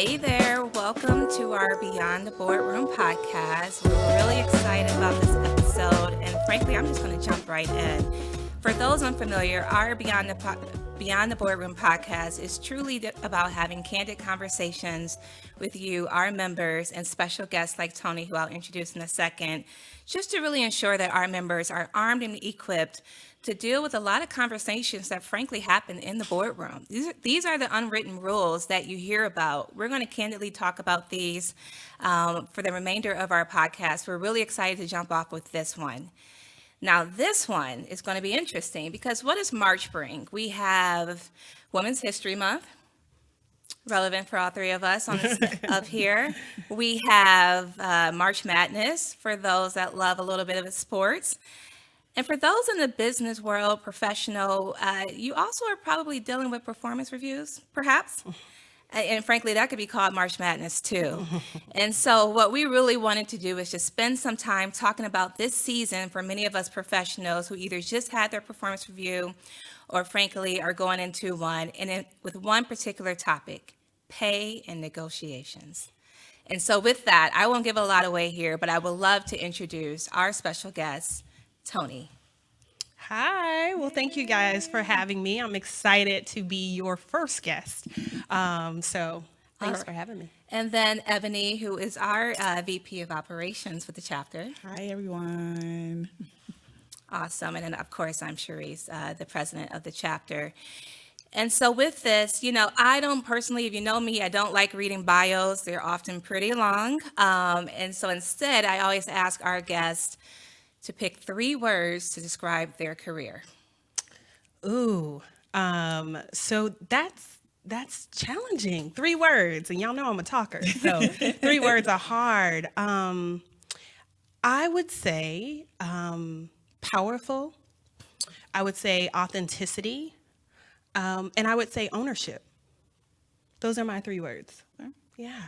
Hey there, welcome to our Beyond the Boardroom podcast. We're really excited about this episode, and frankly, I'm just going to jump right in. For those unfamiliar, our Beyond the Boardroom podcast is truly about having candid conversations with you, our members, and special guests like Toni, who I'll introduce in a second, just to really ensure that our members are armed and equipped to deal with a lot of conversations that frankly happen in the boardroom. These are the unwritten rules that you hear about. We're going to candidly talk about these for the remainder of our podcast. We're really excited to jump off with this one. Now, this one is going to be interesting because what does March bring? We have Women's History Month, relevant for all three of us on this up here. We have March Madness for those that love a little bit of sports. And for those in the business world, professional, you also are probably dealing with performance reviews, perhaps. And frankly, that could be called March Madness too. And so what we really wanted to do is just spend some time talking about this season for many of us professionals who either just had their performance review or frankly are going into one, and with one particular topic, pay and negotiations. And so with that, I won't give a lot away here, but I would love to introduce our special guest, Toni. Hi. Well, thank you guys for having me. I'm excited to be your first guest. So thanks for having me. And then Ebone, who is our VP of Operations for the chapter. Hi, everyone. Awesome. And then, of course, I'm Cherice, the president of the chapter. And so with this, I don't personally, if you know me, I don't like reading bios. They're often pretty long. And so instead, I always ask our guests to pick 3 words to describe their career. Ooh, so that's challenging. 3 words, and y'all know I'm a talker, so 3 words are hard. I would say powerful. I would say authenticity, and I would say ownership. Those are my 3 words. Yeah.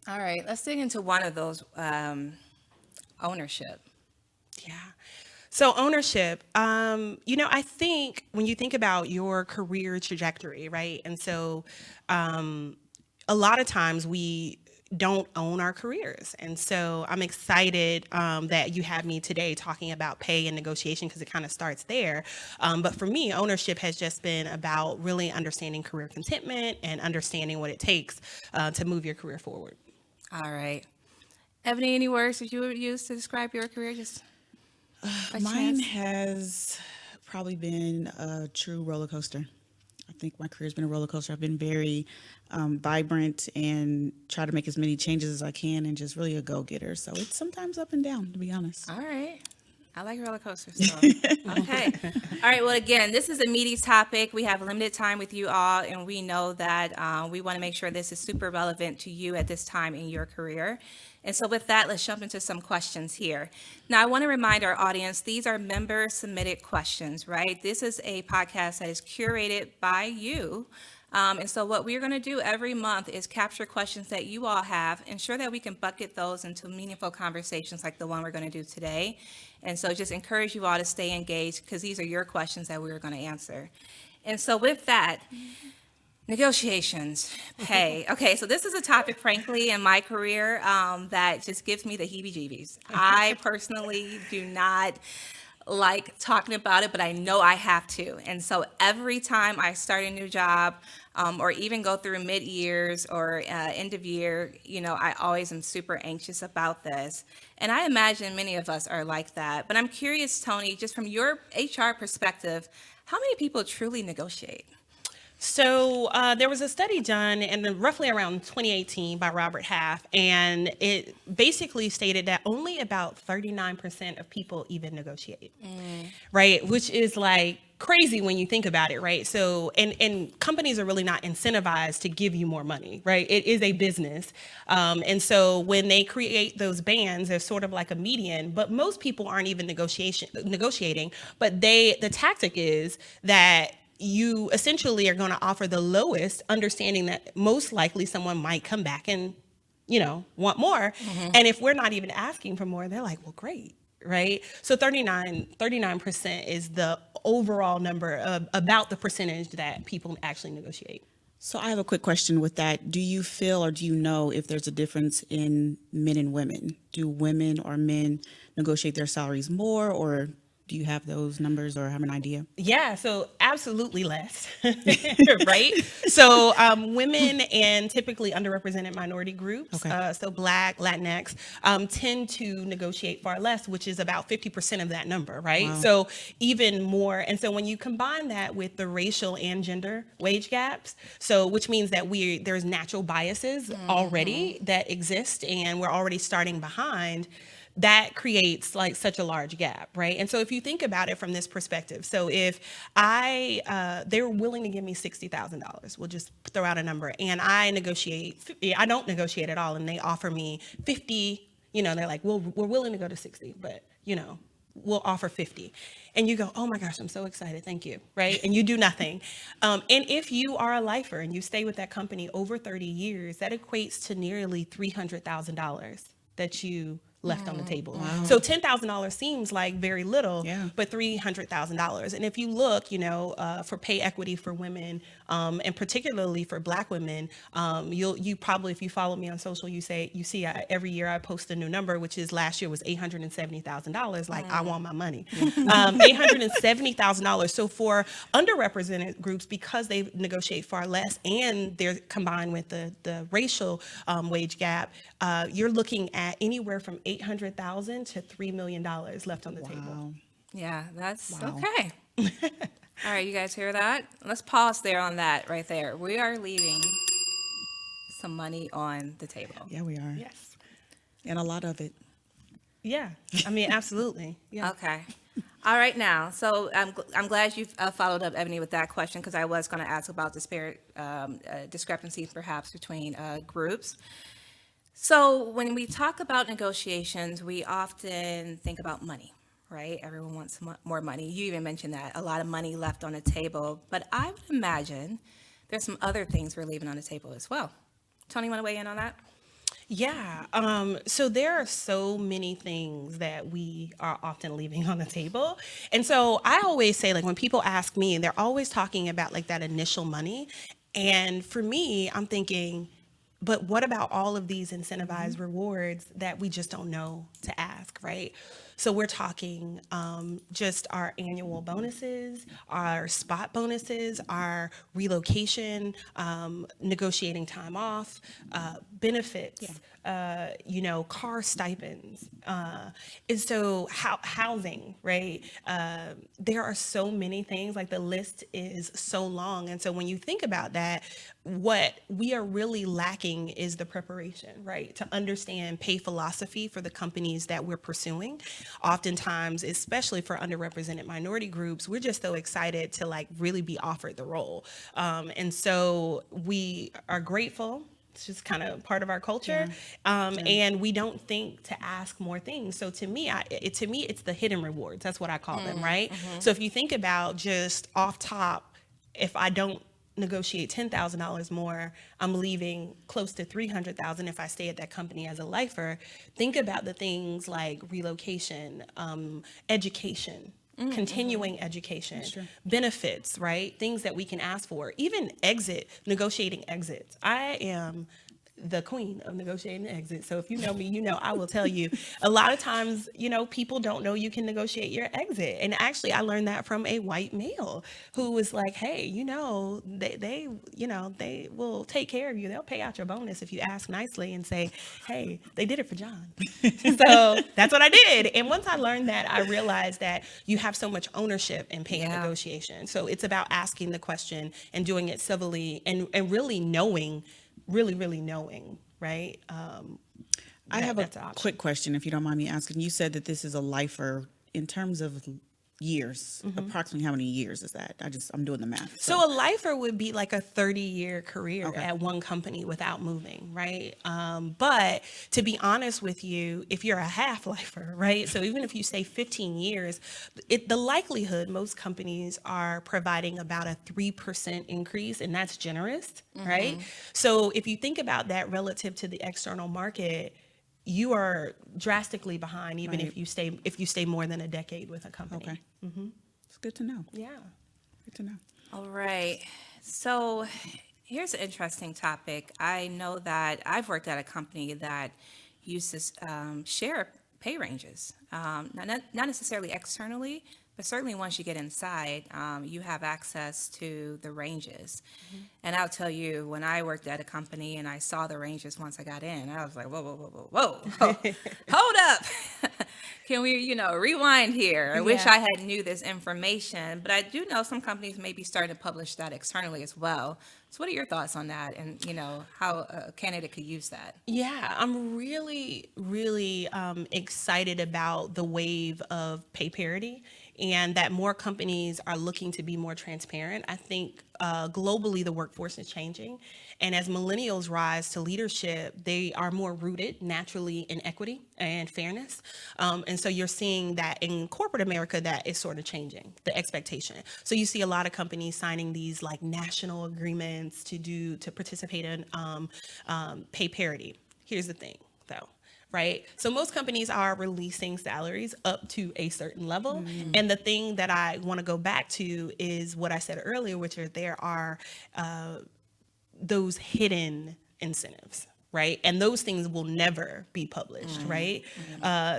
All right, let's dig into one of those, ownership. Yeah. So ownership, I think when you think about your career trajectory, right? And so a lot of times we don't own our careers. And so I'm excited that you have me today talking about pay and negotiation because it kind of starts there. But for me, ownership has just been about really understanding career contentment and understanding what it takes to move your career forward. All right. Ebony, any words that you would use to describe your career? Mine has probably been a true roller coaster. I think my career's been a roller coaster. I've been very vibrant and try to make as many changes as I can and just really a go-getter. So it's sometimes up and down, to be honest. All right. I like roller coasters. So. Okay. All right. Well, again, this is a meaty topic. We have limited time with you all, and we know that we want to make sure this is super relevant to you at this time in your career. And so with that, let's jump into some questions here. Now, I want to remind our audience, these are member-submitted questions, right? This is a podcast that is curated by you. And so what we're going to do every month is capture questions that you all have, ensure that we can bucket those into meaningful conversations like the one we're going to do today. And so just encourage you all to stay engaged because these are your questions that we're going to answer. And so with that, negotiations, pay. Okay, so this is a topic, frankly, in my career that just gives me the heebie-jeebies. I personally do not like talking about it, but I know I have to. And so every time I start a new job or even go through mid-years or end of year, I always am super anxious about this. And I imagine many of us are like that. But I'm curious, Toni, just from your HR perspective, how many people truly negotiate? So there was a study done roughly around 2018 by Robert Half, and it basically stated that only about 39% of people even negotiate, right? Which is like crazy when you think about it, right? So, and companies are really not incentivized to give you more money, right? It is a business. And so when they create those bands, there's sort of like a median, but most people aren't even negotiating, but the tactic is that you essentially are going to offer the lowest, understanding that most likely someone might come back and, want more. Mm-hmm. And if we're not even asking for more, they're like, well, great. Right. So 39% is the overall number of about the percentage that people actually negotiate. So I have a quick question with that. Do you feel or do you know if there's a difference in men and women? Do women or men negotiate their salaries more, or do you have those numbers or have an idea? Yeah, so absolutely less, right? So women and typically underrepresented minority groups, Okay. so Black, Latinx, tend to negotiate far less, which is about 50% of that number, right? Wow. So even more. And so when you combine that with the racial and gender wage gaps, so which means that there's natural biases already that exist, and we're already starting behind. That creates like such a large gap, right? And so if you think about it from this perspective, so if they were willing to give me $60,000, we'll just throw out a number, and I don't negotiate at all, and they offer me 50, they're like, well, we're willing to go to 60, but we'll offer 50. And you go, oh my gosh, I'm so excited. Thank you. Right. And you do nothing. And if you are a lifer and you stay with that company over 30 years, that equates to nearly $300,000 that you left on the table. Wow. So $10,000 seems like very little, Yeah. but $300,000. And if you look, for pay equity for women, and particularly for Black women, you probably, if you follow me on social, you see every year I post a new number, which is last year was $870,000. Like I want my money, $870,000. So for underrepresented groups, because they negotiate far less and they're combined with the racial wage gap, you're looking at anywhere from $800,000 to $3 million left on the table. Wow. Yeah, that's Wow. okay. All right, you guys hear that? Let's pause there on that right there. We are leaving some money on the table. Yeah, we are. Yes. And a lot of it. Yeah. I mean, absolutely. Yeah. Okay. All right, now, so I'm glad you followed up, Ebony, with that question, because I was going to ask about discrepancies perhaps between groups. So when we talk about negotiations, we often think about money, right? Everyone wants more money. You even mentioned that, a lot of money left on the table. But I would imagine there's some other things we're leaving on the table as well. Toni, you want to weigh in on that? Yeah. So there are so many things that we are often leaving on the table. And so I always say, like, when people ask me, they're always talking about like that initial money. And for me, I'm thinking, but what about all of these incentivized rewards that we just don't know to ask, right? So we're talking just our annual bonuses, our spot bonuses, our relocation, negotiating time off, benefits, car stipends. And so housing, right? There are so many things, like the list is so long. And so when you think about that, what we are really lacking is the preparation, right? To understand pay philosophy for the companies that we're pursuing. Oftentimes, especially for underrepresented minority groups, we're just so excited to like really be offered the role. And so we are grateful. It's just kind of part of our culture. And we don't think to ask more things. So to me, it's the hidden rewards. That's what I call them, right? So if you think about just off top, if I don't negotiate $10,000 more, I'm leaving close to $300,000 if I stay at that company as a lifer. Think about the things like relocation, education, continuing education, benefits, right? Things that we can ask for, even negotiating exits. I am the queen of negotiating exits. So if you know me, I will tell you a lot of times, people don't know you can negotiate your exit. And actually I learned that from a white male who was like, hey, they will take care of you. They'll pay out your bonus if you ask nicely and say, hey, they did it for John. So that's what I did. And once I learned that, I realized that you have so much ownership in pay and negotiation. So it's about asking the question and doing it civilly and really knowing, really knowing, right? I have a quick question, if you don't mind me asking. You said that this is a lifer in terms of years. Approximately how many years is that? I'm doing the math. So a lifer would be like a 30-year career at one company without moving, right? But to be honest with you, if you're a half lifer, right? So even if you stay 15 years, the likelihood most companies are providing about a 3% increase, and that's generous, right? So if you think about that relative to the external market, you are drastically behind, even if you stay more than a decade with a company. Okay. It's good to know. Yeah. Good to know. All right. So Here's an interesting topic. I know that I've worked at a company that uses share pay ranges, not necessarily externally, but certainly once you get inside, you have access to the ranges. And I'll tell you, when I worked at a company and I saw the ranges once I got in, I was like, whoa, whoa, whoa, whoa, whoa, hold up. Can we, rewind here? I wish I had knew this information, but I do know some companies may be starting to publish that externally as well. So what are your thoughts on that, and how a candidate could use that? Yeah, I'm really, really excited about the wave of pay parity and that more companies are looking to be more transparent. I think globally the workforce is changing. And as millennials rise to leadership, they are more rooted naturally in equity and fairness. And so you're seeing that in corporate America, that is sort of changing the expectation. So you see a lot of companies signing these like national agreements to participate in pay parity. Here's the thing though. Right. So most companies are releasing salaries up to a certain level. And the thing that I want to go back to is what I said earlier, which are there are those hidden incentives. Right. And those things will never be published. Right.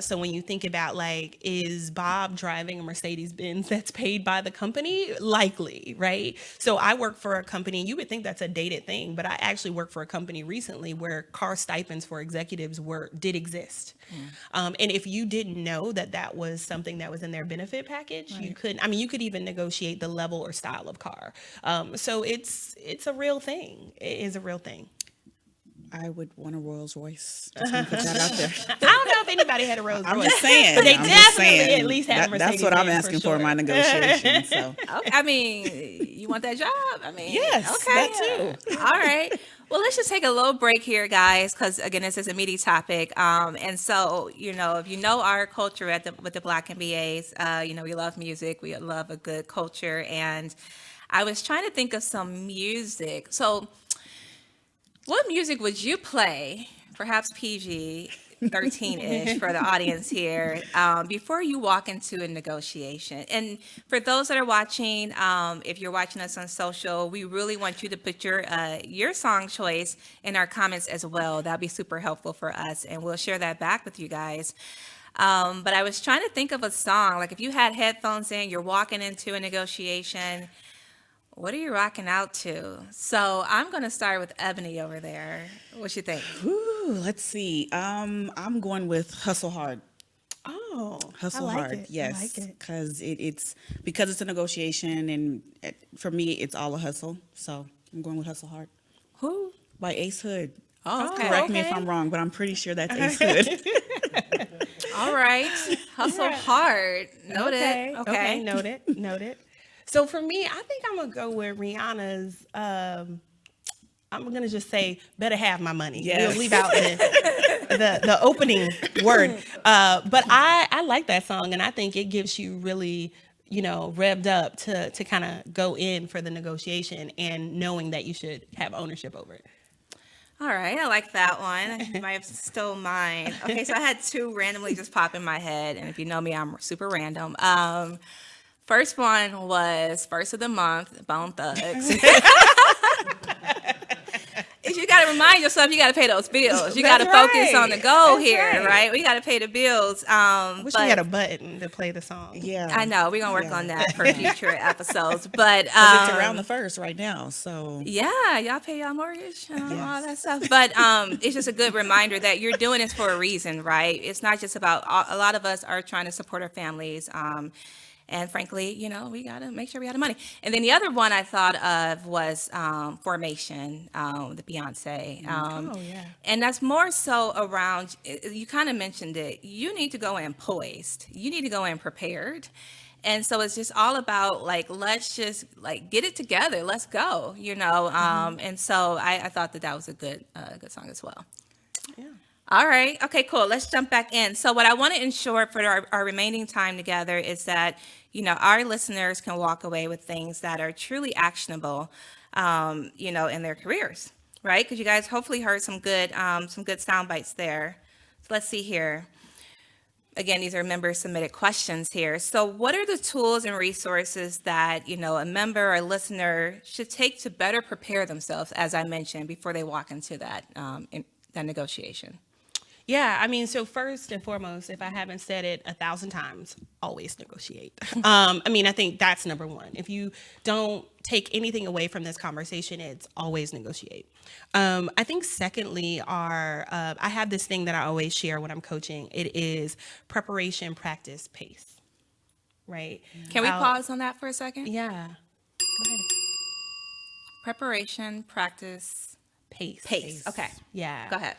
So when you think about like, is Bob driving a Mercedes Benz that's paid by the company? Likely. Right. So I work for a company. You would think that's a dated thing, but I actually worked for a company recently where car stipends for executives did exist. And if you didn't know that that was something that was in their benefit package, you couldn't. I mean, you could even negotiate the level or style of car. So it's a real thing. It is a real thing. I would want a Rolls Royce. Just gonna put that out there. I don't know if anybody had a Rolls Royce. I'm just saying. But they definitely at least had a Mercedes. That's what I'm asking for in my negotiation. So. Okay, I mean, you want that job? I mean, yes, okay, that too. All right. Well, let's just take a little break here, guys, because again, this is a meaty topic. And so, if you know our culture with the Black MBAs, we love music, we love a good culture, and I was trying to think of some music. So, what music would you play, perhaps PG 13-ish for the audience here, before you walk into a negotiation? And for those that are watching, if you're watching us on social, we really want you to put your song choice in our comments as well. That'd be super helpful for us, and we'll share that back with you guys. But I was trying to think of a song, like if you had headphones in, you're walking into a negotiation, what are you rocking out to? So I'm going to start with Ebone over there. What you think? Ooh, let's see. I'm going with Hustle Hard. Oh, Hustle I like Hard. it. Yes, I like it. because it's a negotiation, and for me, it's all a hustle. So I'm going with Hustle Hard. Who? By Ace Hood. Oh, okay. Correct me if I'm wrong, but I'm pretty sure that's Ace Hood. All right. Hustle Hard. Noted. Okay. Noted. So for me, I think I'm gonna go with Rihanna's. I'm gonna just say, "Better Have My Money." Yes. We'll leave out the opening word. But I like that song, and I think it gives you really, revved up to kind of go in for the negotiation and knowing that you should have ownership over it. All right, I like that one. You might have stole mine. Okay, so I had two randomly just pop in my head, and if you know me, I'm super random. First one was First of the Month, Bone Thugs. You got to remind yourself you got to pay those bills. You got to focus on the goal here, right? We got to pay the bills. Wish we had a button to play the song. Yeah, I know. We're gonna work on that for future episodes. But it's around the first right now, so yeah, y'all pay y'all mortgage and all that stuff. But it's just a good reminder that you're doing this for a reason, right? It's not just about. A lot of us are trying to support our families. And frankly, we got to make sure we have the money. And then the other one I thought of was Formation, the Beyonce. And that's more so around, you kind of mentioned it, you need to go in poised. You need to go in prepared. And so it's just all about, let's just, get it together. Let's go, And so I thought that was a good song as well. Yeah. All right. Okay, cool. Let's jump back in. So what I want to ensure for our remaining time together is that, our listeners can walk away with things that are truly actionable, in their careers, right? Because you guys hopefully heard some good sound bites there. So let's see here. Again, these are member submitted questions here. So what are the tools and resources that, a member or listener should take to better prepare themselves, as I mentioned, before they walk into that, that negotiation? Yeah, I mean, so first and foremost, if I haven't said it 1,000 times, always negotiate. I think that's number one. If you don't take anything away from this conversation, it's always negotiate. I think secondly, I have this thing that I always share when I'm coaching. It is preparation, practice, pace, right? Can we pause on that for a second? Yeah. Go ahead. Preparation, practice, Pace. Okay. Yeah. Go ahead.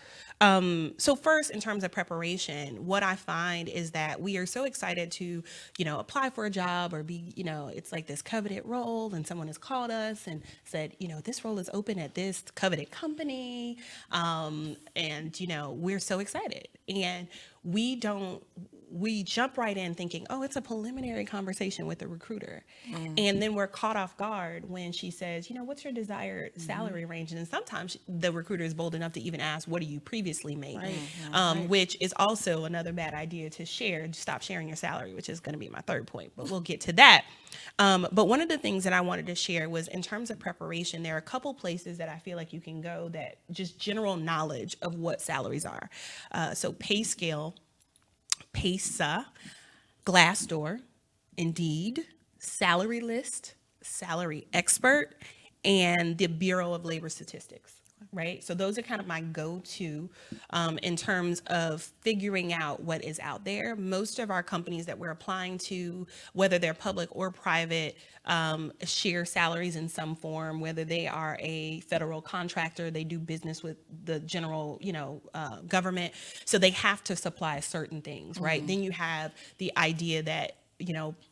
So first, in terms of preparation, what I find is that we are so excited to, apply for a job or be, it's like this coveted role, and someone has called us and said, this role is open at this coveted company. And we're so excited. And we jump right in thinking, oh, it's a preliminary conversation with the recruiter. And then we're caught off guard when she says, what's your desired salary range? And sometimes the recruiter is bold enough to even ask, what do you previously make? Which is also another bad idea to share. Stop sharing your salary, which is going to be my third point, but we'll get to that. But one of the things that I wanted to share was, in terms of preparation, there are a couple places that I feel like you can go that just general knowledge of what salaries are. So pay scale, PASA, Glassdoor, Indeed, Salary List, Salary Expert, and the Bureau of Labor Statistics, right? So those are kind of my go-to in terms of figuring out what is out there. Most of our companies that we're applying to, whether they're public or private, share salaries in some form, whether they are a federal contractor, they do business with the general, government. So they have to supply certain things, right? Then you have the idea that,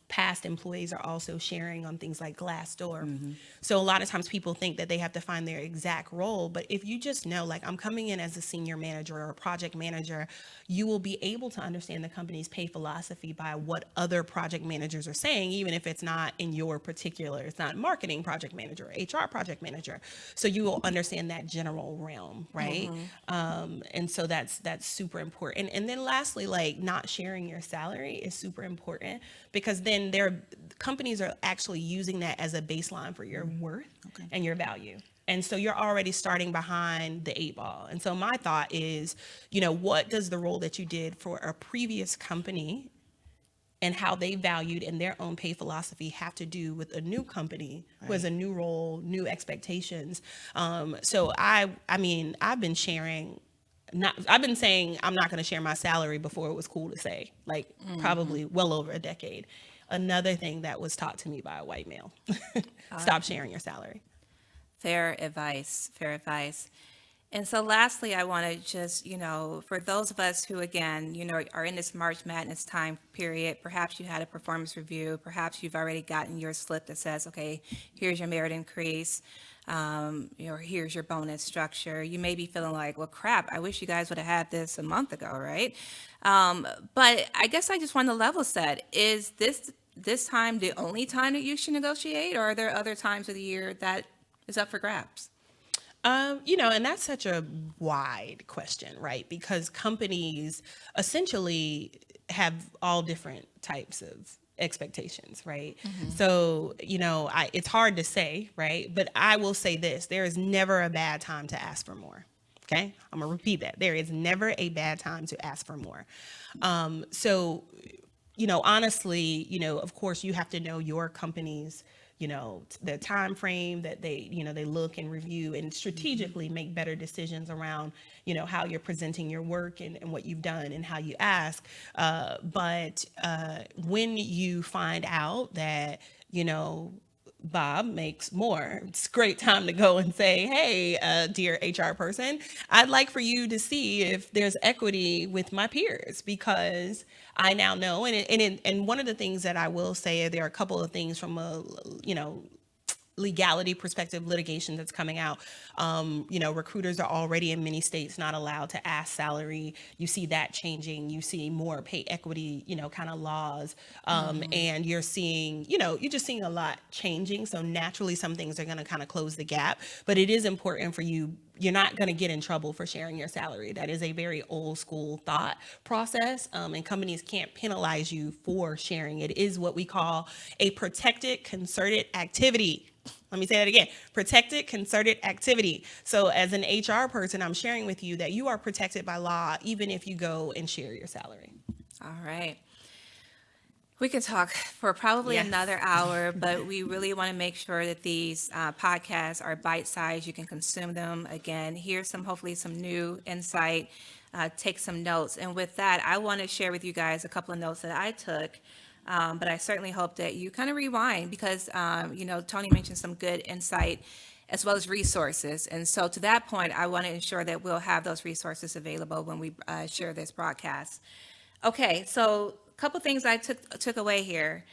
past employees are also sharing on things like Glassdoor. So a lot of times people think that they have to find their exact role, but if you just know, like, I'm coming in as a senior manager or a project manager, you will be able to understand the company's pay philosophy by what other project managers are saying, even if it's not in your particular, it's not marketing project manager or HR project manager. So you will understand that general realm, right? And so that's super important. And then lastly, like, not sharing your salary is super important, because then companies are actually using that as a baseline for your worth and your value. And so you're already starting behind the 8 ball. And so my thought is, what does the role that you did for a previous company and how they valued and their own pay philosophy have to do with a new company who has a new role, new expectations. So I've been sharing. I've been saying I'm not going to share my salary before it was cool to say, like, probably well over a decade. Another thing that was taught to me by a white male. Stop sharing your salary. Fair advice. And so lastly, I want to just, for those of us who, again, are in this March Madness time period, perhaps you had a performance review, perhaps you've already gotten your slip that says, okay, here's your merit increase, here's your bonus structure. You may be feeling like, well, crap, I wish you guys would have had this a month ago, right? But I guess I just want to level set. Is this time the only time that you should negotiate, or are there other times of the year that is up for grabs? And that's such a wide question, right? Because companies essentially have all different types of expectations, right? So, it's hard to say, right? But I will say this: there is never a bad time to ask for more. Okay, I'm gonna repeat that. There is never a bad time to ask for more. So, honestly, of course, you have to know your company's, the time frame that they look and review and strategically make better decisions around, how you're presenting your work and what you've done and how you ask. But when you find out that, Bob makes more, it's a great time to go and say, hey, dear HR person, I'd like for you to see if there's equity with my peers, because I now know. And one of the things that I will say, there are a couple of things from a, legality perspective, litigation that's coming out. Recruiters are already in many states not allowed to ask salary. You see that changing. You see more pay equity, kind of laws. And you're seeing, you're just seeing a lot changing. So naturally some things are going to kind of close the gap, but it is important for you, you're not going to get in trouble for sharing your salary. That is a very old school thought process, and companies can't penalize you for sharing. It is what we call a protected concerted activity. Let me say that again. Protected concerted activity. So as an HR person, I'm sharing with you that you are protected by law, even if you go and share your salary. All right. We could talk for probably another hour, but we really want to make sure that these podcasts are bite-sized. You can consume them. Again, here's hopefully some new insight. Take some notes. And with that, I want to share with you guys a couple of notes that I took. But I certainly hope that you kind of rewind because, Toni mentioned some good insight as well as resources. And so to that point, I want to ensure that we'll have those resources available when we share this broadcast. Okay, so a couple things I took away here.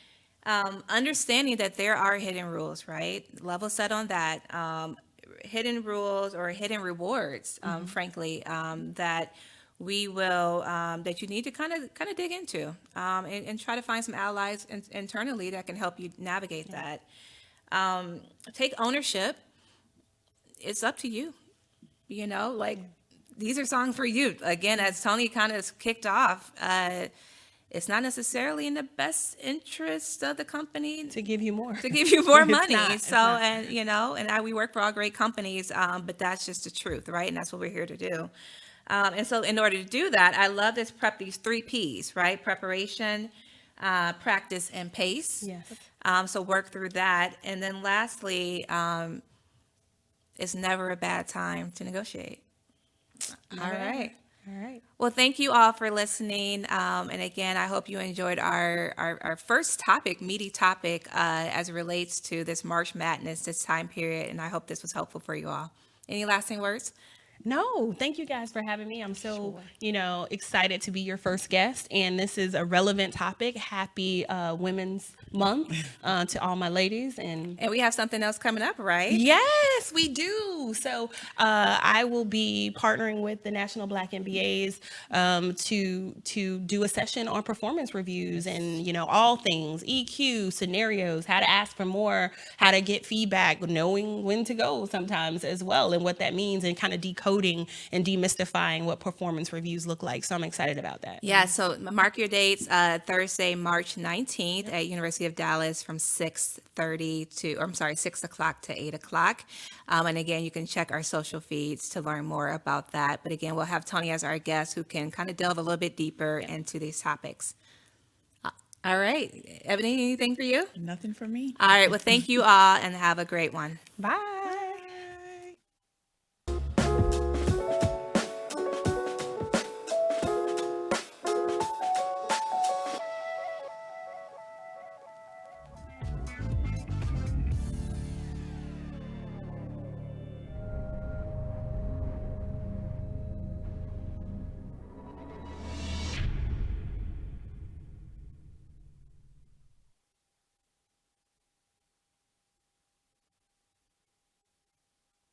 Understanding that there are hidden rules, right? Level set on that. Hidden rules or hidden rewards, frankly, that we will that you need to kind of dig into and try to find some allies internally that can help you navigate that. Take ownership. It's up to you. These are songs for you. Again, as Toni kind of kicked off, it's not necessarily in the best interest of the company to give you more money. And we work for all great companies, but that's just the truth, right? And that's what we're here to do. And so in order to do that, I love these 3 P's, right? Preparation, practice, and pace. Yes. So work through that. And then lastly, it's never a bad time to negotiate. All right. Well, thank you all for listening. And again, I hope you enjoyed our first topic, meaty topic, as it relates to this March Madness, this time period. And I hope this was helpful for you all. Any lasting words? No, thank you guys for having me. I'm so, excited to be your first guest. And this is a relevant topic. Happy Women's Month to all my ladies. And we have something else coming up, right? Yes, we do. So I will be partnering with the National Black MBAs to do a session on performance reviews and, all things, EQ, scenarios, how to ask for more, how to get feedback, knowing when to go sometimes as well, and what that means, and kind of decoding and demystifying what performance reviews look like. So I'm excited about that. Yeah, so mark your dates, Thursday, March 19th at University of Dallas from 6 o'clock to 8 o'clock. And again, you can check our social feeds to learn more about that. But again, we'll have Toni as our guest who can kind of delve a little bit deeper into these topics. All right. Ebone, anything for you? Nothing for me. All right. Well, thank you all and have a great one. Bye.